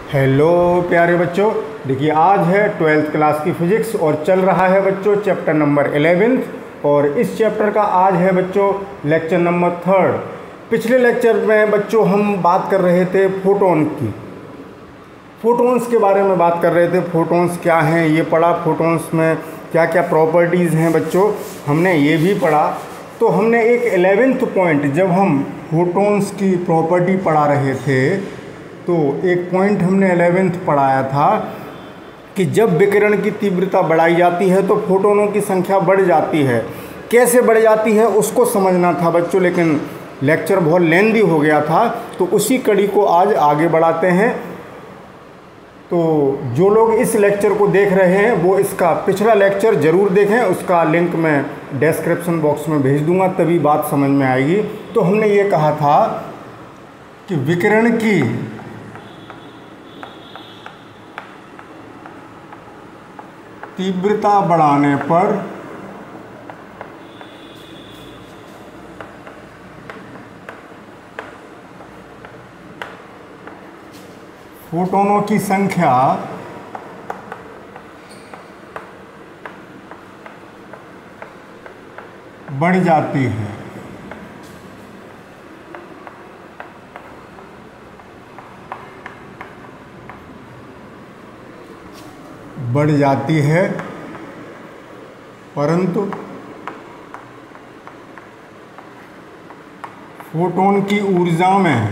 Hello प्यारे बच्चों, देखिए आज है 12th क्लास की फिजिक्स और चल रहा है बच्चों चैप्टर नंबर 11th और इस चैप्टर का आज है बच्चों लेक्चर नंबर 3। पिछले लेक्चर में बच्चों हम बात कर रहे थे फोटोन की, फोटोन्स के बारे में बात कर रहे थे। फोटोन्स क्या हैं ये पढ़ा, फोटोन्स में क्या क्या प्रॉपर्टीज़ हैं बच्चों हमने ये भी पढ़ा। तो हमने एक 11th पॉइंट, जब हम फोटोन्स की प्रॉपर्टी पढ़ा रहे थे तो एक पॉइंट हमने 11th पढ़ाया था कि जब विकिरण की तीव्रता बढ़ाई जाती है तो फोटोनों की संख्या बढ़ जाती है। कैसे बढ़ जाती है उसको समझना था बच्चों, लेकिन लेक्चर बहुत लेंदी हो गया था तो उसी कड़ी को आज आगे बढ़ाते हैं। तो जो लोग इस लेक्चर को देख रहे हैं वो इसका पिछला लेक्चर ज़रूर देखें, उसका लिंक मैं डिस्क्रिप्शन बॉक्स में भेज दूंगा, तभी बात समझ में आएगी। तो हमने ये कहा था कि विकिरण की तीव्रता बढ़ाने पर फोटोनों की संख्या बढ़ जाती है। बढ़ जाती है, परंतु फोटोन की ऊर्जा में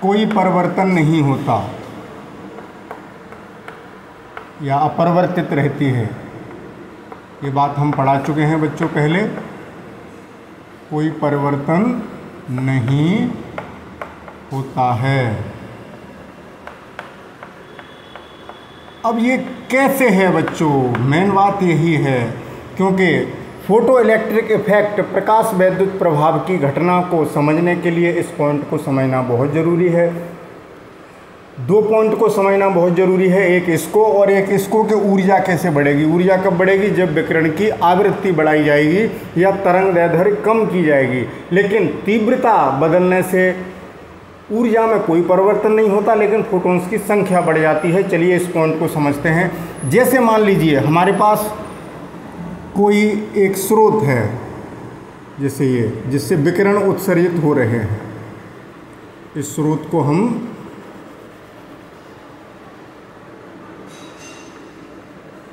कोई परिवर्तन नहीं होता या अपरिवर्तित रहती है। ये बात हम पढ़ा चुके हैं बच्चों पहले। कोई परिवर्तन नहीं होता है। अब ये कैसे है बच्चों, मेन बात यही है, क्योंकि फोटो इलेक्ट्रिक इफेक्ट प्रकाश वैद्युत प्रभाव की घटना को समझने के लिए इस पॉइंट को समझना बहुत ज़रूरी है। दो पॉइंट को समझना बहुत ज़रूरी है, एक इसको और एक इसको कि ऊर्जा कैसे बढ़ेगी। ऊर्जा कब बढ़ेगी? जब विकिरण की आवृत्ति बढ़ाई जाएगी या तरंग दैर्ध्य कम की जाएगी। लेकिन तीव्रता बदलने से ऊर्जा में कोई परिवर्तन नहीं होता, लेकिन फोटॉन्स की संख्या बढ़ जाती है। चलिए इस पॉइंट को समझते हैं। जैसे मान लीजिए हमारे पास कोई एक स्रोत है, जैसे ये, जिससे विकिरण उत्सर्जित हो रहे हैं। इस स्रोत को हम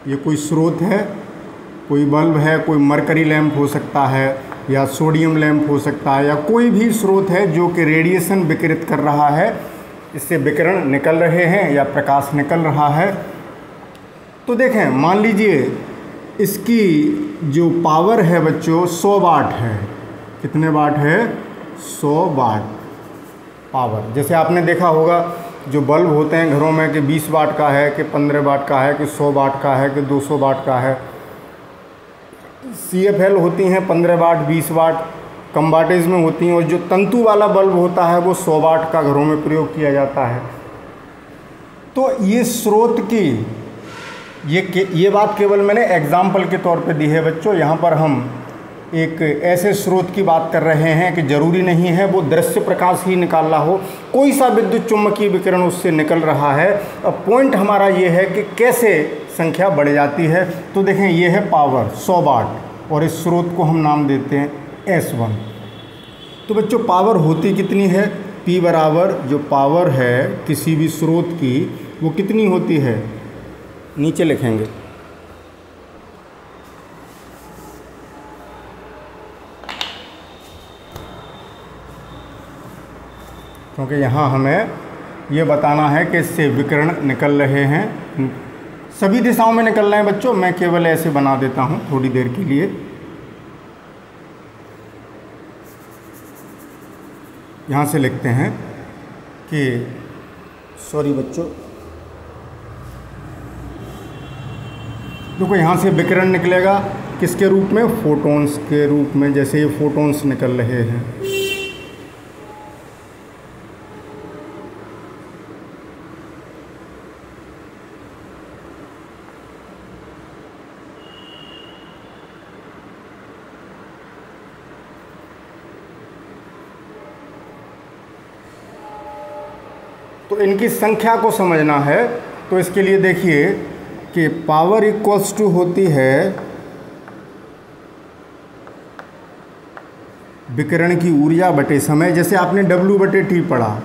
ये कोई स्रोत है, कोई बल्ब है, कोई मरकरी लैंप हो सकता है या सोडियम लैंप हो सकता है, या कोई भी स्रोत है जो कि रेडिएशन विकिरित कर रहा है, इससे विकिरण निकल रहे हैं या प्रकाश निकल रहा है। तो देखें, मान लीजिए इसकी जो पावर है बच्चों 100 वाट है। कितने वाट है? 100 वाट पावर। जैसे आपने देखा होगा जो बल्ब होते हैं घरों में कि 20 वाट का है, कि 15 वाट का है, कि 100 वाट का है, कि 200 वाट का है। CFL होती हैं 15 वाट, 20 वाट, कम वाटेज में होती हैं। और जो तंतु वाला बल्ब होता है वो 100 वाट का घरों में प्रयोग किया जाता है। तो ये स्रोत की ये बात केवल मैंने एग्जाम्पल के तौर पे दी है बच्चों। यहाँ पर हम एक ऐसे स्रोत की बात कर रहे हैं कि ज़रूरी नहीं है वो दृश्य प्रकाश ही निकाल रहा हो, कोई सा विद्युत चुम्बकीय विकिरण उससे निकल रहा है। अब पॉइंट हमारा ये है कि कैसे संख्या बढ़ जाती है। तो देखें, ये है पावर 100 वाट और इस स्रोत को हम नाम देते हैं S1। तो बच्चों पावर होती कितनी है? P बराबर जो पावर है किसी भी स्रोत की वो कितनी होती है? नीचे लिखेंगे। क्योंकि यहाँ हमें ये बताना है कि इससे विकिरण निकल रहे हैं, सभी दिशाओं में निकल रहे हैं बच्चों। मैं केवल ऐसे बना देता हूँ थोड़ी देर के लिए। यहाँ से लिखते हैं कि सॉरी बच्चों, देखो यहाँ से विकिरण निकलेगा किसके रूप में? फोटॉन्स के रूप में। जैसे ये फोटॉन्स निकल रहे हैं, तो इनकी संख्या को समझना है। तो इसके लिए देखिए कि पावर इक्वल्स टू होती है विकिरण की ऊर्जा बटे समय। जैसे आपने W/T पढ़ा,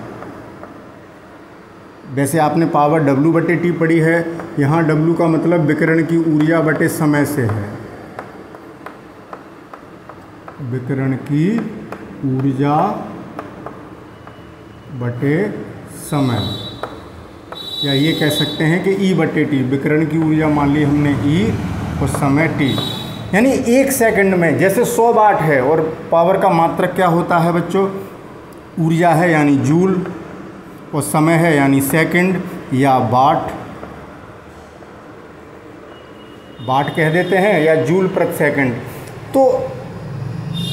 वैसे आपने पावर W/T पढ़ी है। यहाँ W का मतलब विकिरण की ऊर्जा बटे समय से है, विकिरण की ऊर्जा बटे समय, या ये कह सकते हैं कि E/T, विकिरण की ऊर्जा मान ली हमने E और समय T। यानी 1 सेकंड में जैसे 100 वाट है और पावर का मात्रक क्या होता है बच्चों, ऊर्जा है यानी जूल, और समय है यानी सेकंड या वाट, वाट कह देते हैं, या जूल प्रति सेकंड। तो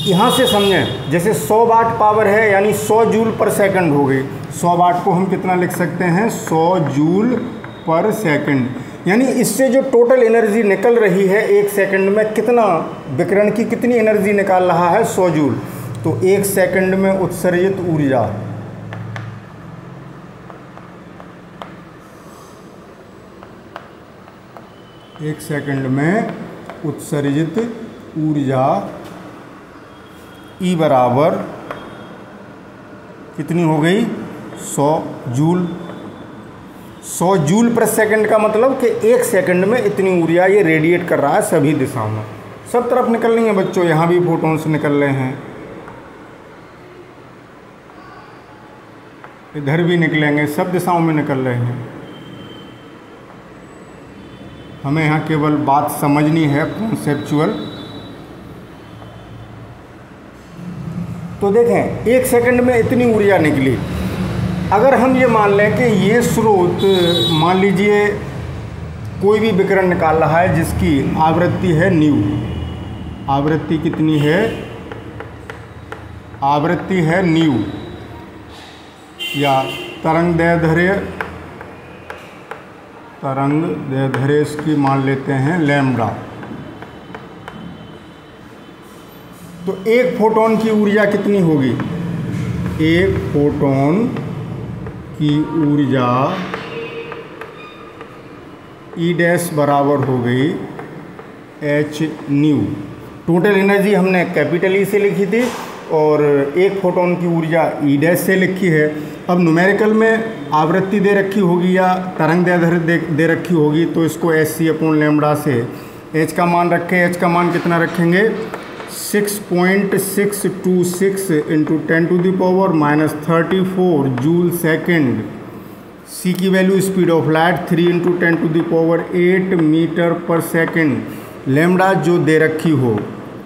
यहाँ से समझें, जैसे 100 वाट पावर है यानी 100 जूल पर सेकंड हो गई। 100 वाट को हम कितना लिख सकते हैं, 100 जूल पर सेकंड। यानी इससे जो टोटल एनर्जी निकल रही है 1 सेकंड में, कितना विकिरण की कितनी एनर्जी निकाल रहा है, 100 जूल। तो 1 सेकंड में उत्सर्जित ऊर्जा, एक सेकंड में उत्सर्जित ऊर्जा E बराबर कितनी हो गई, 100 जूल। 100 जूल प्रति सेकंड का मतलब कि 1 सेकंड में इतनी ऊर्जा ये रेडिएट कर रहा है सभी दिशाओं में। सब तरफ निकल रही है बच्चों, यहाँ भी फोटॉन्स निकल रहे हैं, इधर भी निकलेंगे, सब दिशाओं में निकल रहे हैं। हमें यहाँ केवल बात समझनी है, कॉन्सेप्चुअल। तो देखें 1 सेकंड में इतनी ऊर्जा निकली। अगर हम ये मान लें कि ये स्रोत, मान लीजिए कोई भी विकिरण निकाल रहा है जिसकी आवृत्ति है न्यू, आवृत्ति कितनी है, आवृत्ति है न्यू, या तरंगदैर्ध्य इसकी मान लेते हैं लैम्ब्डा। तो एक फोटोन की ऊर्जा कितनी होगी, एक फोटोन की ऊर्जा E' बराबर हो गई h न्यू। टोटल एनर्जी हमने कैपिटल E से लिखी थी और एक फोटोन की ऊर्जा E' से लिखी है। अब न्यूमेरिकल में आवृत्ति दे रखी होगी या तरंगदैर्ध्य दे रखी होगी, तो इसको hc/λ से h का मान रखें। h का मान कितना रखेंगे, 6.626 इंटू 10⁻⁻34 जूल सेकेंड। c की value speed of light 3 into 10⁸ metre पर सेकेंड। लैम्ब्डा जो दे रखी हो,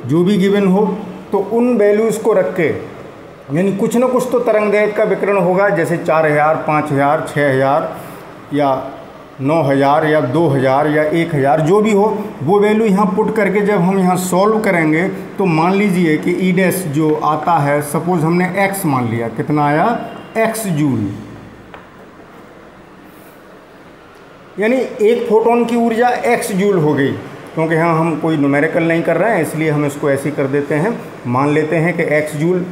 जो भी गिवन हो, तो उन वैल्यूज़ को रख के, यानी कुछ ना कुछ तो तरंगदैर्ध्य का विकिरण होगा, जैसे 4000, 5000, 6000 या 9000 या 2000 या 1000, जो भी हो वो वैल्यू यहाँ पुट करके जब हम यहाँ सॉल्व करेंगे तो मान लीजिए कि E' जो आता है, सपोज हमने x मान लिया, कितना आया, x जूल। यानी एक फोटोन की ऊर्जा x जूल हो गई। क्योंकि यहाँ हम कोई न्यूमेरिकल नहीं कर रहे हैं, इसलिए हम इसको ऐसे ही कर देते हैं, मान लेते हैं कि x जूल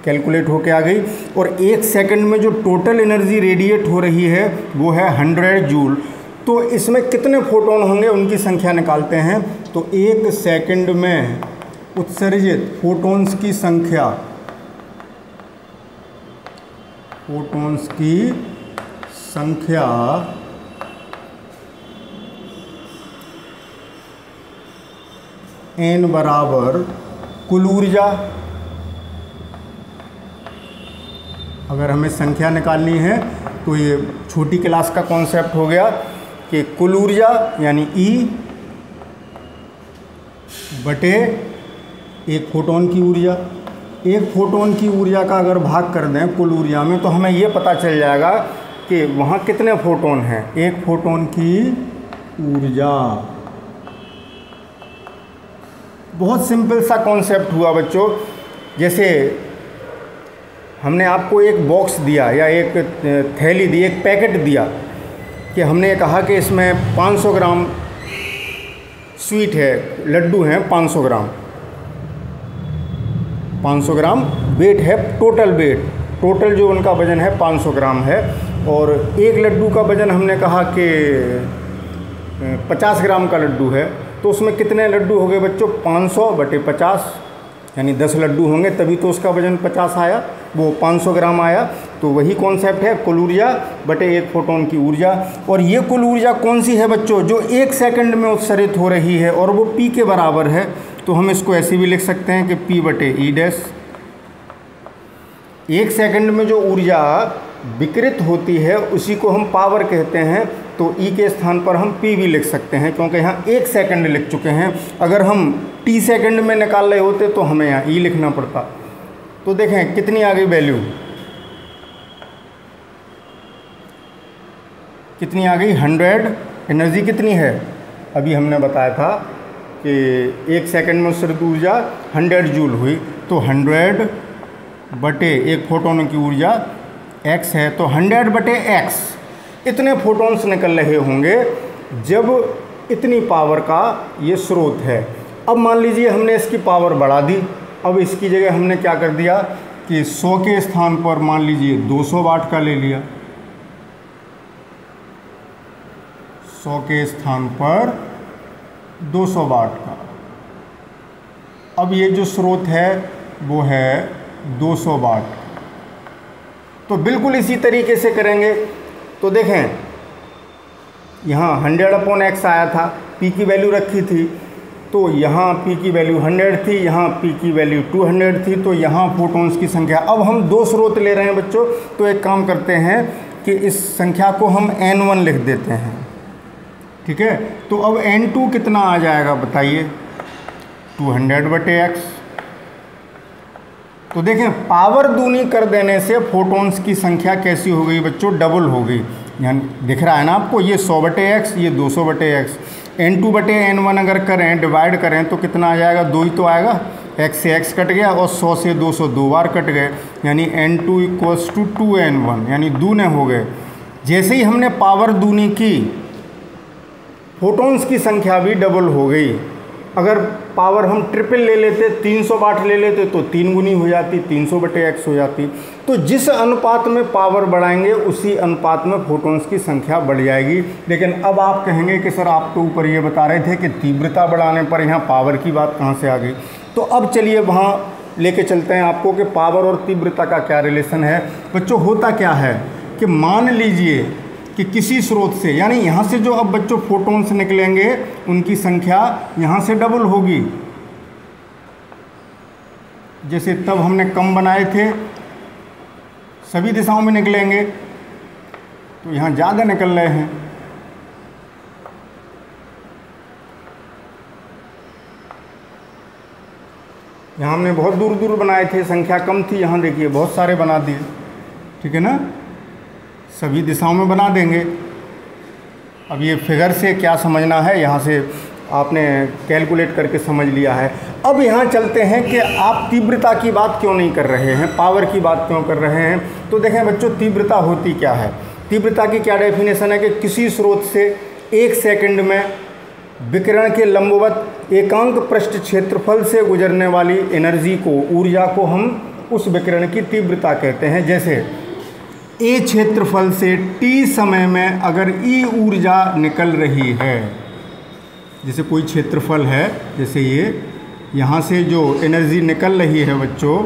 कैलकुलेट होके आ गई। और 1 सेकंड में जो टोटल एनर्जी रेडिएट हो रही है वो है 100 जूल। तो इसमें कितने फोटोन होंगे उनकी संख्या निकालते हैं। तो 1 सेकंड में उत्सर्जित फोटोन्स की संख्या, फोटोन्स की संख्या n बराबर कुल ऊर्जा। अगर हमें संख्या निकालनी है तो ये छोटी क्लास का कॉन्सेप्ट हो गया कि कुल ऊर्जा यानी E बटे एक फोटोन की ऊर्जा। एक फोटोन की ऊर्जा का अगर भाग कर दें कुल ऊर्जा में तो हमें ये पता चल जाएगा कि वहाँ कितने फोटोन हैं। एक फोटोन की ऊर्जा, बहुत सिंपल सा कॉन्सेप्ट हुआ बच्चों। जैसे हमने आपको एक बॉक्स दिया या एक थैली दी, एक पैकेट दिया कि हमने कहा कि इसमें 500 ग्राम स्वीट है, लड्डू हैं 500 ग्राम, 500 ग्राम वेट है, टोटल वेट, टोटल जो उनका वज़न है 500 ग्राम है। और एक लड्डू का वज़न हमने कहा कि 50 ग्राम का लड्डू है, तो उसमें कितने लड्डू हो गए बच्चों? 500 बटे 50, यानी 10 लड्डू होंगे तभी तो उसका वज़न 50 आया, वो 500 ग्राम आया। तो वही कॉन्सेप्ट है, कुल ऊर्जा बटे एक फोटोन की ऊर्जा। और ये कुल ऊर्जा कौन सी है बच्चों? जो 1 सेकंड में उत्सर्जित हो रही है और वो P के बराबर है। तो हम इसको ऐसे भी लिख सकते हैं कि P बटे E डैश। 1 सेकंड में जो ऊर्जा विकिरित होती है उसी को हम पावर कहते हैं। तो E के स्थान पर हम P भी लिख सकते हैं, क्योंकि यहाँ 1 सेकंड लिख चुके हैं। अगर हम T सेकंड में निकाल रहे होते तो हमें यहाँ E लिखना पड़ता। तो देखें कितनी आ गई वैल्यू, कितनी आ गई? 100। एनर्जी कितनी है? अभी हमने बताया था कि 1 सेकंड में उत्सर्जित ऊर्जा 100 जूल हुई। तो 100 बटे एक फोटोन की ऊर्जा x है, तो 100 बटे x इतने फोटोन्स निकल रहे होंगे जब इतनी पावर का ये स्रोत है। अब मान लीजिए हमने इसकी पावर बढ़ा दी। अब इसकी जगह हमने क्या कर दिया कि 100 के स्थान पर मान लीजिए 200 वाट का ले लिया। 100 के स्थान पर 200 वाट का। अब ये जो स्रोत है वो है 200 वाट। तो बिल्कुल इसी तरीके से करेंगे। तो देखें यहाँ 100/x आया था, P की वैल्यू रखी थी, तो यहाँ P की वैल्यू 100 थी, यहाँ P की वैल्यू 200 थी, तो यहाँ फोटॉन्स की संख्या। अब हम 2 स्रोत ले रहे हैं बच्चों, तो एक काम करते हैं कि इस संख्या को हम N1 लिख देते हैं, ठीक है। तो अब N2 कितना आ जाएगा बताइए? 200/x। तो देखें पावर दूनी कर देने से फोटॉन्स की संख्या कैसी हो गई बच्चों? डबल हो गई। यानी दिख रहा है ना आपको, ये 100/x, ये 200/x। N2/N1 अगर करें, डिवाइड करें तो कितना आ जाएगा? 2 ही तो आएगा। x से x कट गया और 100 से 200 2 बार कट गए, यानी N2 = 2N1, यानी दूने हो गए। जैसे ही हमने पावर दूनी की, फोटॉन्स की संख्या भी डबल हो गई। अगर पावर हम ट्रिपल ले लेते, 300 वाट ले लेते, तो 3 गुनी हो जाती, 300/x हो जाती। तो जिस अनुपात में पावर बढ़ाएंगे उसी अनुपात में फोटॉन्स की संख्या बढ़ जाएगी। लेकिन अब आप कहेंगे कि सर आप तो ऊपर ये बता रहे थे कि तीव्रता बढ़ाने पर यहाँ पावर की बात कहाँ से आ गई? तो अब चलिए वहाँ लेके चलते हैं आपको कि पावर और तीव्रता का क्या रिलेशन है। बच्चों होता क्या है कि मान लीजिए कि किसी स्रोत से, यानी यहाँ से जो अब बच्चों फोटॉन्स निकलेंगे उनकी संख्या यहाँ से डबल होगी। जैसे तब हमने कम बनाए थे, सभी दिशाओं में निकलेंगे, तो यहाँ ज़्यादा निकल रहे हैं। यहाँ हमने बहुत दूर दूर बनाए थे, संख्या कम थी, यहाँ देखिए बहुत सारे बना दिए, ठीक है ना। सभी दिशाओं में बना देंगे। अब ये फिगर से क्या समझना है, यहाँ से आपने कैलकुलेट करके समझ लिया है। अब यहाँ चलते हैं कि आप तीव्रता की बात क्यों नहीं कर रहे हैं, पावर की बात क्यों कर रहे हैं। तो देखें बच्चों, तीव्रता होती क्या है? तीव्रता की क्या डेफिनेशन है कि किसी स्रोत से 1 सेकंड में विकिरण के लंबवत एकांक पृष्ठ क्षेत्रफल से गुजरने वाली एनर्जी को, ऊर्जा को हम उस विकिरण की तीव्रता कहते हैं। जैसे ए क्षेत्रफल से t समय में अगर E ऊर्जा निकल रही है, जैसे कोई क्षेत्रफल है, जैसे ये यहाँ से जो एनर्जी निकल रही है बच्चों,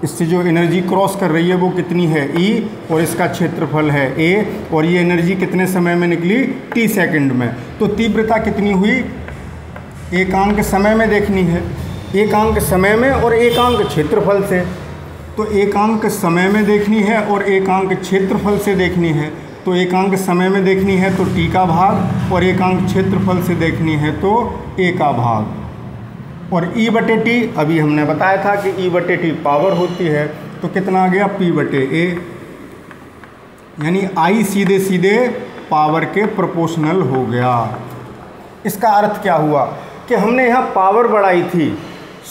इससे जो एनर्जी क्रॉस कर रही है वो कितनी है? E, और इसका क्षेत्रफल है A, और ये एनर्जी कितने समय में निकली? t सेकंड में। तो तीव्रता कितनी हुई? एकांक समय में देखनी है, एकांक समय में और एकांक क्षेत्रफल से। तो एकांक समय में देखनी है और एकांक क्षेत्रफल से देखनी है। तो एकांक समय में देखनी है तो t का भाग, और एकांक क्षेत्रफल से देखनी है तो a का भाग। और E/T अभी हमने बताया था कि E/T पावर होती है, तो कितना आ गया? P/A, यानी I सीधे सीधे पावर के प्रोपोर्शनल हो गया। इसका अर्थ क्या हुआ कि हमने यहाँ पावर बढ़ाई थी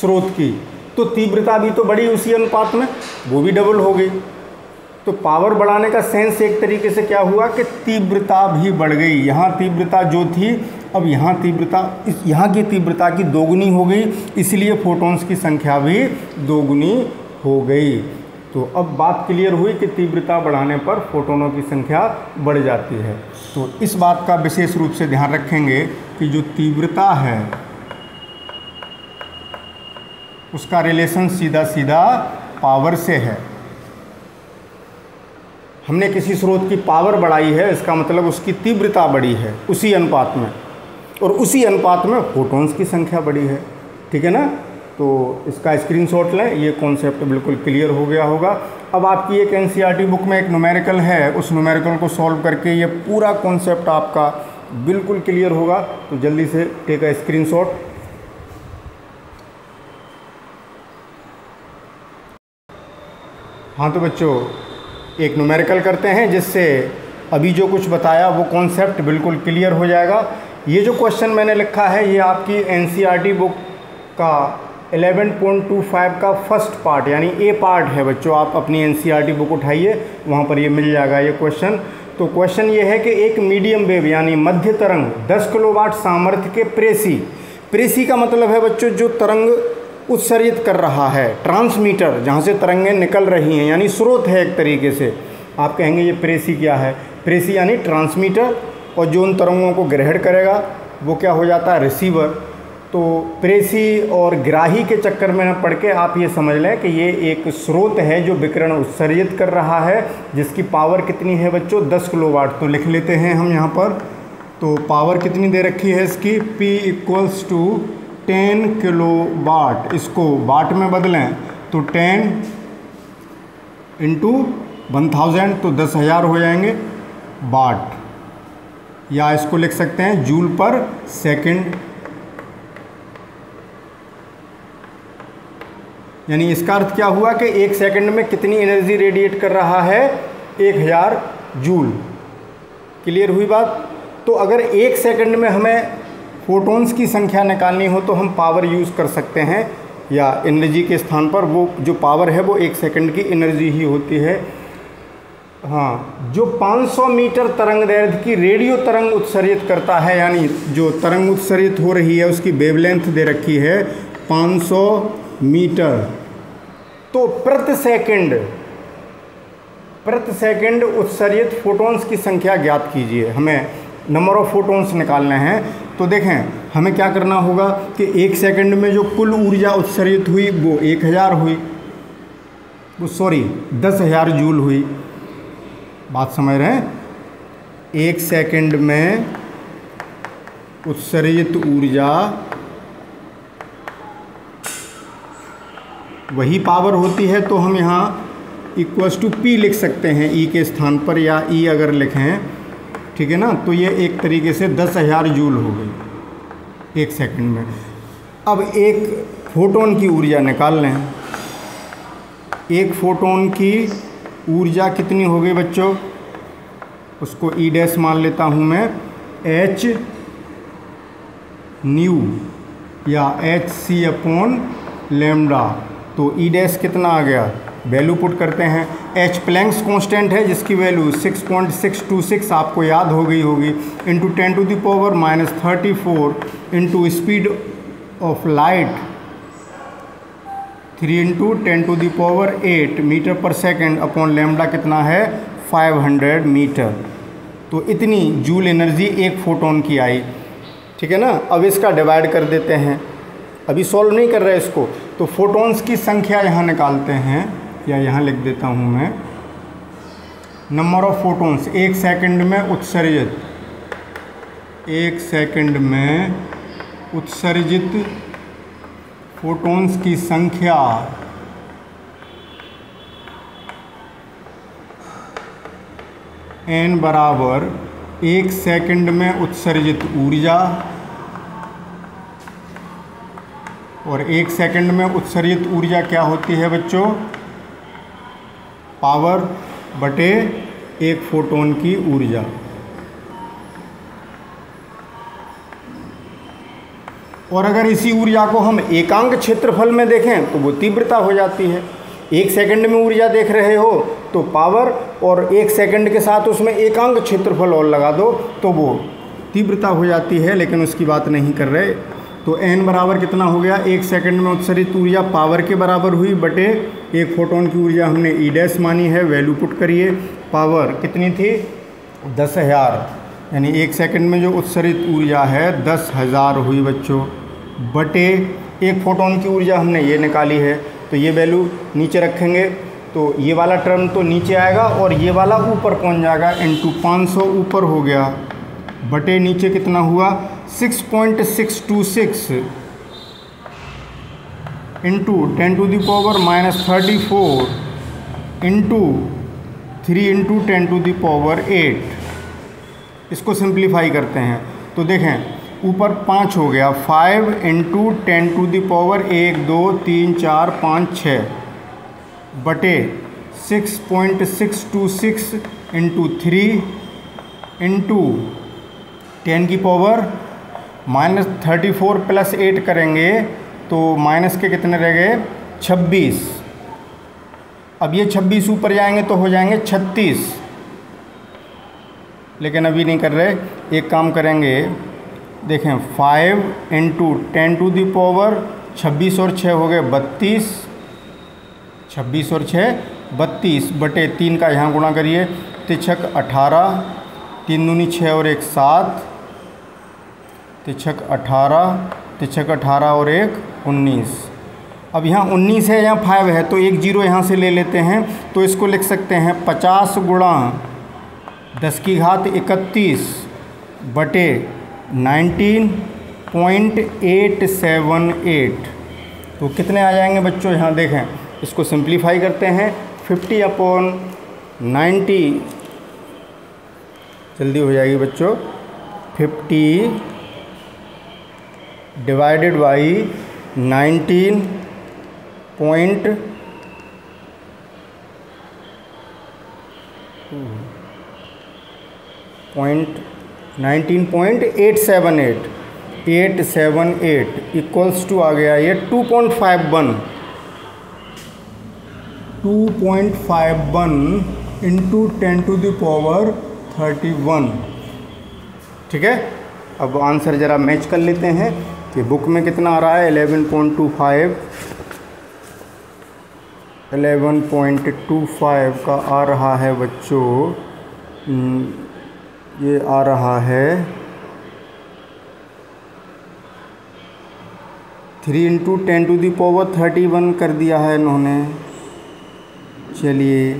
स्रोत की, तो तीव्रता भी तो बढ़ी उसी अनुपात में, वो भी डबल हो गई। तो पावर बढ़ाने का सेंस एक तरीके से क्या हुआ कि तीव्रता भी बढ़ गई। यहाँ तीव्रता जो थी, अब यहाँ तीव्रता, यहाँ की तीव्रता की दोगुनी हो गई, इसलिए फोटॉन्स की संख्या भी दोगुनी हो गई। तो अब बात क्लियर हुई कि तीव्रता बढ़ाने पर फोटोनों की संख्या बढ़ जाती है। तो इस बात का विशेष रूप से ध्यान रखेंगे कि जो तीव्रता है उसका रिलेशन सीधा सीधा पावर से है। हमने किसी स्रोत की पावर बढ़ाई है, इसका मतलब उसकी तीव्रता बढ़ी है उसी अनुपात में, और उसी अनुपात में फोटॉन्स की संख्या बढ़ी है। ठीक है ना। तो इसका स्क्रीनशॉट लें, ये कॉन्सेप्ट बिल्कुल क्लियर हो गया होगा। अब आपकी एक एनसीईआरटी बुक में एक न्यूमेरिकल है, उस न्यूमेरिकल को सॉल्व करके ये पूरा कॉन्सेप्ट आपका बिल्कुल क्लियर होगा। तो जल्दी से टेक अ स्क्रीनशॉट। हाँ तो बच्चों, एक न्यूमेरिकल करते हैं जिससे अभी जो कुछ बताया वो कॉन्सेप्ट बिल्कुल क्लियर हो जाएगा। ये जो क्वेश्चन मैंने लिखा है ये आपकी एनसीईआरटी बुक का 11.25 का फर्स्ट पार्ट यानी ए पार्ट है बच्चों। आप अपनी एनसीईआरटी बुक उठाइए, वहाँ पर ये मिल जाएगा ये क्वेश्चन। तो क्वेश्चन ये है कि एक मीडियम वेव यानी मध्य तरंग 10 किलोवाट सामर्थ्य के प्रेसी का मतलब है बच्चों जो तरंग उत्सर्जित कर रहा है, ट्रांसमीटर जहाँ से तरंगें निकल रही हैं, यानी स्रोत है एक तरीके से। आप कहेंगे ये प्रेसी क्या है? प्रेसी यानी ट्रांसमीटर, और जो उन तरंगों को ग्रहण करेगा वो क्या हो जाता है? रिसीवर। तो प्रेसी और ग्राही के चक्कर में न पड़ के आप ये समझ लें कि ये एक स्रोत है जो विकिरण उत्सर्जित कर रहा है, जिसकी पावर कितनी है बच्चों? 10 किलोवाट। तो लिख लेते हैं हम यहाँ पर। तो पावर कितनी दे रखी है इसकी? P = 10 kilowatt. इसको वाट में बदलें तो 10 × 1000 तो 10,000 हो जाएंगे वाट, या इसको लिख सकते हैं जूल पर सेकंड। यानी इसका अर्थ क्या हुआ कि एक सेकंड में कितनी एनर्जी रेडिएट कर रहा है? 1000 जूल। क्लियर हुई बात? तो अगर एक सेकंड में हमें फोटॉन्स की संख्या निकालनी हो तो हम पावर यूज़ कर सकते हैं, या एनर्जी के स्थान पर वो जो पावर है वो एक सेकंड की एनर्जी ही होती है। हाँ, जो 500 मीटर तरंग दैर्ध्य की रेडियो तरंग उत्सर्जित करता है, यानी जो तरंग उत्सर्जित हो रही है उसकी वेवलेंथ दे रखी है 500 मीटर। तो प्रति सेकंड उत्सर्जित फोटॉन्स की संख्या ज्ञात कीजिए। हमें नंबर ऑफ फोटॉन्स निकालने हैं। तो देखें हमें क्या करना होगा कि एक सेकंड में जो कुल ऊर्जा उत्सर्जित हुई वो 1000 हुई, वो 10,000 जूल हुई। बात समझ रहे हैं? एक सेकंड में उत्सर्जित ऊर्जा वही पावर होती है, तो हम यहाँ =P लिख सकते हैं ई के स्थान पर, या ई अगर लिखें, ठीक है ना। तो ये एक तरीके से 10,000 जूल हो गई एक सेकंड में। अब एक फोटोन की ऊर्जा निकाल लें। एक फोटोन की ऊर्जा कितनी हो गई बच्चों? उसको E' मान लेता हूँ मैं, h न्यू या hc/λ। तो E' कितना आ गया? वैल्यू पुट करते हैं। h प्लैंक्स कांस्टेंट है जिसकी वैल्यू 6.626 आपको याद हो गई होगी, into 10⁻⁻34 into speed of light 3 × 10⁸ metre पर सेकेंड अपॉन लैम्डा कितना है? 500 मीटर। तो इतनी जूल एनर्जी एक फोटोन की आई। ठीक है ना। अब इसका डिवाइड कर देते हैं, अभी सॉल्व नहीं कर रहे इसको। तो फोटॉन्स की संख्या यहाँ निकालते हैं, या यहाँ लिख देता हूँ मैं, नंबर ऑफ फोटॉन्स एक सेकंड में उत्सर्जित, एक सेकंड में उत्सर्जित फोटॉन्स की संख्या n बराबर एक सेकंड में उत्सर्जित ऊर्जा, और एक सेकंड में उत्सर्जित ऊर्जा क्या होती है बच्चों? पावर बटे एक फोटोन की ऊर्जा। और अगर इसी ऊर्जा को हम एकांक क्षेत्रफल में देखें तो वो तीव्रता हो जाती है। एक सेकंड में ऊर्जा देख रहे हो तो पावर, और एक सेकंड के साथ उसमें एकांक क्षेत्रफल और लगा दो तो वो तीव्रता हो जाती है। लेकिन उसकी बात नहीं कर रहे, तो n बराबर कितना हो गया, 1 सेकंड में उत्सर्जित ऊर्जा पावर के बराबर हुई बटे एक फोटोन की ऊर्जा हमने ई डैश मानी है, वैल्यू पुट करिए। पावर कितनी थी, 10,000, यानी 1 सेकंड में जो उत्सर्जित ऊर्जा है 10,000 हुई बच्चों, बटे एक फोटोन की ऊर्जा हमने ये निकाली है, तो ये वैल्यू नीचे रखेंगे तो ये वाला टर्म तो नीचे आएगा और ये वाला ऊपर पहुंच जाएगा, इंटू 500 ऊपर हो गया, बटे नीचे कितना हुआ 6.626 into 10 to the power -34 into 3 into 10 to the power 8। इसको सिंप्लीफाई करते हैं तो देखें ऊपर 5 हो गया, 5 इंटू 10 टू द पावर 1 2 3 4 5 6 बटे 6.626 इंटू 3 इंटू 10 की पावर -34 प्लस 8 करेंगे तो माइनस के कितने रह गए 26। अब ये 26 ऊपर जाएंगे तो हो जाएंगे 36, लेकिन अभी नहीं कर रहे, एक काम करेंगे, देखें 5 इंटू 10 टू द पावर 26 और 6 हो गए 32, 26 और 6 32 बटे 3 का यहाँ गुणा करिए, 3 18, 3 दूनी 6 और 1 7, 3 18, 3 18 और 1 19। अब यहाँ 19 है, यहाँ 5 है तो एक जीरो यहाँ से ले लेते हैं, तो इसको लिख सकते हैं 50 गुणा 10 की घात 31 बटे 19.878। तो कितने आ जाएंगे बच्चों, यहाँ देखें, इसको सिंप्लीफाई करते हैं, 50/90 जल्दी हो जाएगी बच्चों, 50 डिवाइडेड बाई 19.878 इक्वल्स टू आ गया ये 2.51 इंटू 10 टू द पावर 31। ठीक है, अब आंसर ज़रा मैच कर लेते हैं कि बुक में कितना आ रहा है, 11.25 का आ रहा है बच्चों, ये आ रहा है 3 इंटू 10 टू द पावर 31 कर दिया है इन्होंने। चलिए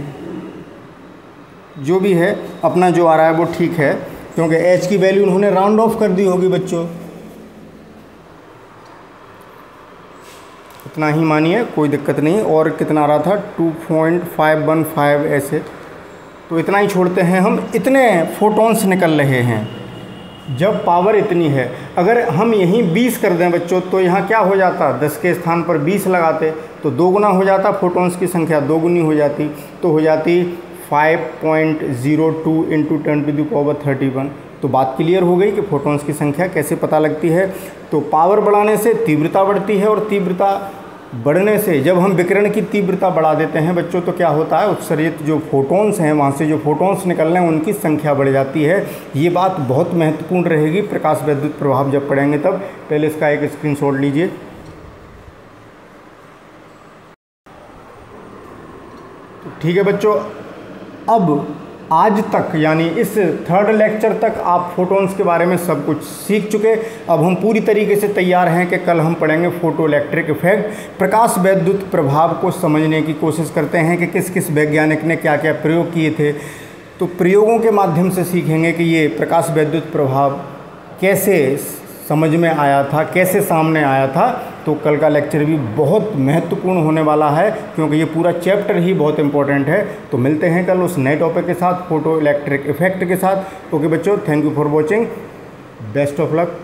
जो भी है अपना जो आ रहा है वो ठीक है, क्योंकि h की वैल्यू उन्होंने राउंड ऑफ कर दी होगी बच्चों, इतना ही मानिए, कोई दिक्कत नहीं। और कितना आ रहा था 2.515 ऐसे, तो इतना ही छोड़ते हैं हम। इतने फोटॉन्स निकल रहे हैं जब पावर इतनी है। अगर हम यहीं 20 कर दें बच्चों तो यहाँ क्या हो जाता, 10 के स्थान पर 20 लगाते तो 2 गुना हो जाता, फोटॉन्स की संख्या 2 गुनी हो जाती, तो हो जाती 5.02 इंटू 10 टू द पावर 31। तो बात क्लियर हो गई कि फोटॉन्स की संख्या कैसे पता लगती है। तो पावर बढ़ाने से तीव्रता बढ़ती है, और तीव्रता बढ़ने से जब हम विकिरण की तीव्रता बढ़ा देते हैं बच्चों तो क्या होता है, उत्सर्जित जो फोटॉन्स हैं वहाँ से जो फोटॉन्स निकल रहे हैं उनकी संख्या बढ़ जाती है। ये बात बहुत महत्वपूर्ण रहेगी, प्रकाश वैद्युत प्रभाव जब पढ़ेंगे तब। पहले इसका एक स्क्रीनशॉट लीजिए। तो ठीक है बच्चों, अब आज तक यानी इस 3rd लेक्चर तक आप फोटॉन्स के बारे में सब कुछ सीख चुके। अब हम पूरी तरीके से तैयार हैं कि कल हम पढ़ेंगे फोटो इलेक्ट्रिक इफेक्ट। प्रकाश वैद्युत प्रभाव को समझने की कोशिश करते हैं कि किस किस वैज्ञानिक ने क्या क्या प्रयोग किए थे। तो प्रयोगों के माध्यम से सीखेंगे कि ये प्रकाश वैद्युत प्रभाव कैसे समझ में आया था, कैसे सामने आया था। तो कल का लेक्चर भी बहुत महत्वपूर्ण होने वाला है, क्योंकि ये पूरा चैप्टर ही बहुत इंपॉर्टेंट है। तो मिलते हैं कल उस नए टॉपिक के साथ, फोटो इलेक्ट्रिक इफेक्ट के साथ। ओके बच्चों, thank you for watching, best of luck.